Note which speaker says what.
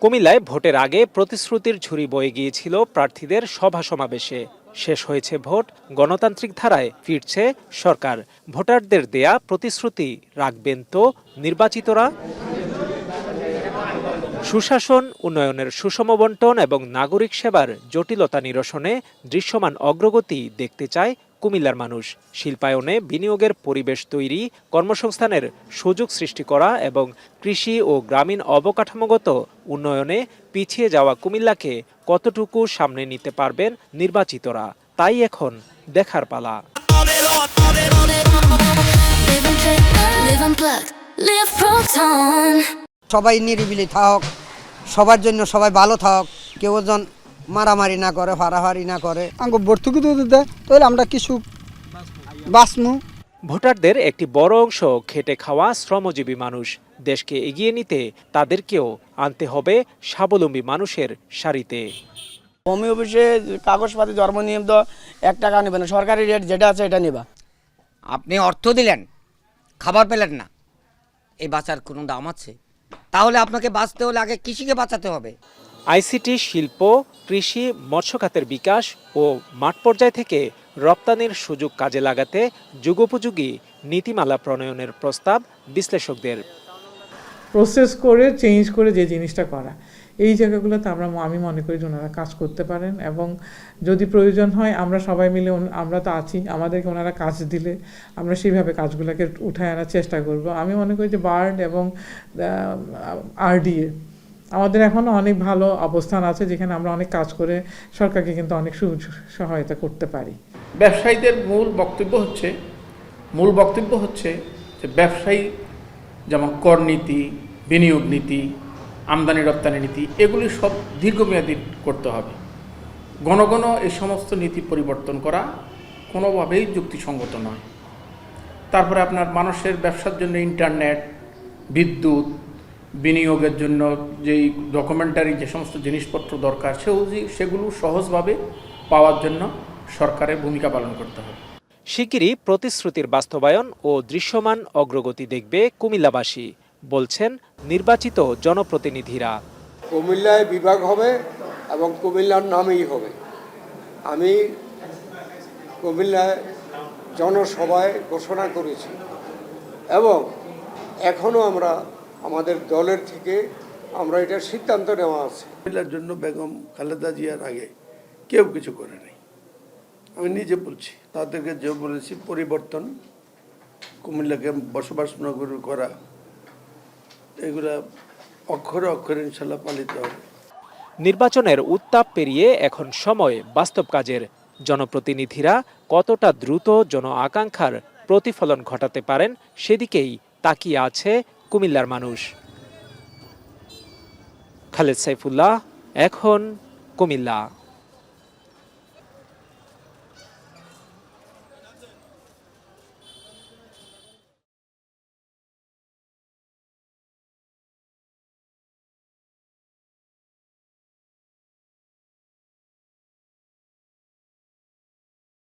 Speaker 1: কুমিল্লায় ভোটের আগে প্রতিশ্রুতির ঝুড়ি বয়ে গিয়েছিল প্রার্থীদের সভা সমাবেশে। শেষ হয়েছে ভোট, গণতান্ত্রিক ধারায় ফিরছে সরকার। ভোটারদের দেয়া প্রতিশ্রুতি রাখবেন তো নির্বাচিতরা? সুশাসন, উন্নয়নের সুষম বণ্টন এবং নাগরিক সেবার জটিলতা নিরসনে দৃশ্যমান অগ্রগতি দেখতে চায় কুমিল্লার মানুষ। শিল্পায়নে বিনিয়োগের পরিবেশ তৈরি, কর্মসংস্থানের সুযোগ সৃষ্টি করা এবং কৃষি ও গ্রামীণ অবকাঠামোগত উন্নয়নে পিছিয়ে যাওয়া কুমিল্লাকে কতটুকু সামনে নিতে পারবেন নির্বাচিতরা, তাই এখন দেখার পালা।
Speaker 2: সবাই নিরিবিলি থাক, সবার জন্য সবাই ভালো থাক, কেউ যেন মারামারি না করে, ফাড়াফাড়ি না করে।
Speaker 3: আমাকে ভর্তুকি দিতে দেয় তাহলে আমরা কিছু বাঁচমু।
Speaker 1: ভোটারদের একটি বড় অংশ খেটে খাওয়া শ্রমজীবী মানুষ। দেশকে এগিয়ে নিতে তাদেরকেও আনতে হবে স্বাবলম্বী মানুষের সারিতে।
Speaker 4: ভূমি অফিসে কাগজপাতি জন্ম নিয়ম তো 1 টাকা নেবে না, সরকারি রেট যেটা আছে এটা নেবা।
Speaker 5: আপনি অর্থ দিলেন, খাবার পেলেন না, এই বাঁচার কোনো দাম আছে? তাহলে আপনাকে বাঁচতে হলে আগে কৃষিকে বাঁচাতে হবে।
Speaker 1: আইসিটি, শিল্প, কৃষি, মৎস্য খাতের বিকাশ ও মাঠ পর্যায় থেকে রপ্তানির সুযোগ কাজে লাগাতে যুগোপযোগী নীতিমালা প্রণয়নের প্রস্তাব বিশ্লেষকদের।
Speaker 6: প্রসেস করে চেঞ্জ করে যে জিনিসটা করা, এই জায়গাগুলোতে আমি মনে করি যে ওনারা কাজ করতে পারেন এবং যদি প্রয়োজন হয় আমরা সবাই মিলে, আমরা তো আছি, আমাদেরকে ওনারা কাজ দিলে আমরা সেইভাবে কাজগুলোকে উঠায় আনার চেষ্টা করব। আমি মনে করি যে বার্ড এবং আরডিএ আমাদের এখনও অনেক ভালো অবস্থান আছে, যেখানে আমরা অনেক কাজ করে সরকারকে কিন্তু অনেক সহায়তা করতে পারি।
Speaker 7: ব্যবসায়ীদের মূল বক্তব্য হচ্ছে যে ব্যবসায়ী যেমন কর নীতি, বিনিয়োগ নীতি, আমদানি রপ্তানি নীতি, এগুলি সব দীর্ঘমেয়াদী করতে হবে। ঘন ঘন এই সমস্ত নীতি পরিবর্তন করা কোনোভাবেই যুক্তিসঙ্গত নয়। তারপরে আপনার মানুষের ব্যবসার জন্য ইন্টারনেট, বিদ্যুৎ, বিনিয়োগের জন্য যেই ডকুমেন্টারি যে সমস্ত জিনিসপত্র দরকার সেগুলো সহজভাবে পাওয়ার জন্য সরকারের ভূমিকা পালন করতে হবে।
Speaker 1: শিগগিরই প্রতিশ্রুতির বাস্তবায়ন ও দৃশ্যমান অগ্রগতি দেখবে কুমিল্লাবাসী, বলছেন নির্বাচিত জনপ্রতিনিধিরা।
Speaker 8: কুমিল্লায় বিভাগ হবে এবং কুমিল্লার নামেই হবে। আমি কুমিল্লায় জনসভায় ঘোষণা করেছি এবং এখনও আমরা আমাদের দলের থেকে এটার সিদ্ধান্ত নেওয়া আছে।
Speaker 9: কুমিল্লার জন্য বেগম খালেদা জিয়ার আগে কেউ কিছু করে নাই, আমি নিজে বলছি। তাদেরকে যে বলেছি পরিবর্তন, কুমিল্লাকে বসবাস নগরী করা, এগুলা অক্ষরে অক্ষরে ইনশাল্লাহ পালিত হবে।
Speaker 1: নির্বাচনের উত্তাপ পেরিয়ে এখন সময় বাস্তব কাজের। জনপ্রতিনিধিরা কতটা দ্রুত জন আকাঙ্ক্ষার প্রতিফলন ঘটাতে পারেন সেদিকেই তাকিয়ে আছে কুমিল্লার মানুষ। খালেদ সাইফুল্লাহ, এখন কুমিল্লা।